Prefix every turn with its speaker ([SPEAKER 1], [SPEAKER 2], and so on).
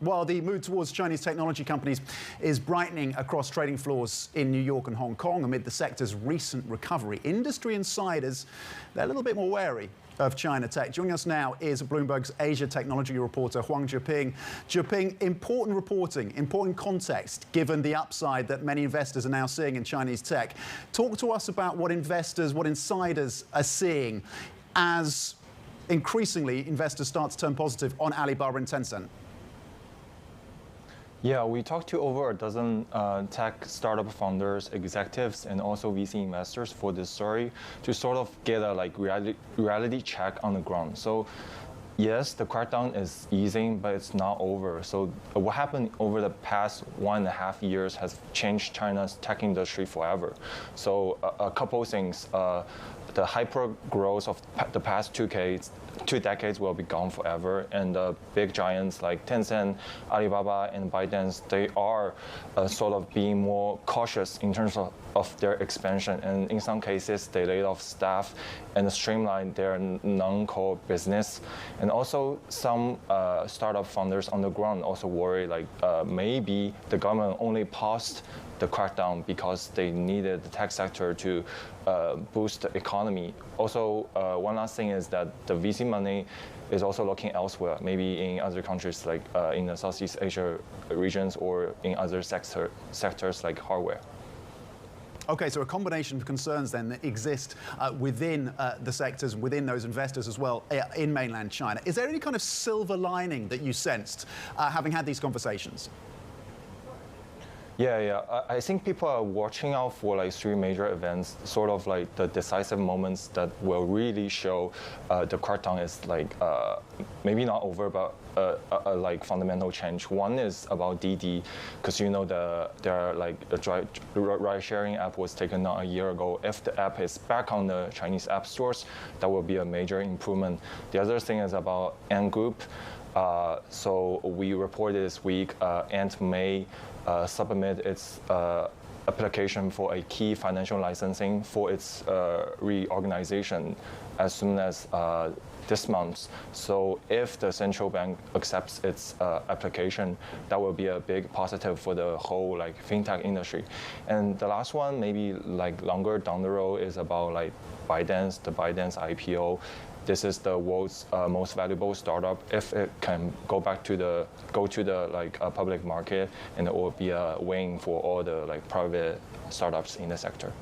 [SPEAKER 1] While the mood towards Chinese technology companies is brightening across trading floors in New York and Hong Kong amid the sector's recent recovery, industry insiders, they're a little bit more wary of China tech. Joining us now is Bloomberg's Asia technology reporter, Huang Zheping. Zheping, important reporting, important context, given the upside that many investors are now seeing in Chinese tech. Talk to us about what investors, what insiders are seeing as increasingly investors start to turn positive on Alibaba and Tencent.
[SPEAKER 2] Yeah, we talked to over a dozen tech startup founders, executives, and also VC investors for this story to sort of get a reality check on the ground. So yes, the crackdown is easing, but it's not over. So what happened over the past 1.5 years has changed China's tech industry forever. So a couple of things. The hyper growth of the past 2 decades will be gone forever, and the big giants like Tencent, Alibaba, and ByteDance, they are sort of being more cautious in terms of their expansion, and in some cases they laid off staff and streamlined their non-core business. And also some startup founders on the ground also worry maybe the government only paused the crackdown because they needed the tech sector to boost the economy. Also, one last thing is that the VC money is also looking elsewhere, maybe in other countries like in the Southeast Asia regions or in other sectors like hardware.
[SPEAKER 1] Okay, so a combination of concerns then that exist within the sectors, within those investors as well in mainland China. Is there any kind of silver lining that you sensed having had these conversations?
[SPEAKER 2] Yeah. I think people are watching out for 3 major events, sort of like the decisive moments that will really show the crackdown is maybe not over, but a fundamental change. One is about Didi, because the ride-sharing app was taken down a year ago. If the app is back on the Chinese app stores, that will be a major improvement. The other thing is about Ant Group. So we reported this week, Ant may submit its application for a key financial licensing for its reorganization as soon as this month. So if the central bank accepts its application, that will be a big positive for the whole fintech industry. And the last one, maybe longer down the road, is about ByteDance, the ByteDance IPO. This is the world's most valuable startup. If it can go to the public market, and it will be a win for all the private startups in the sector.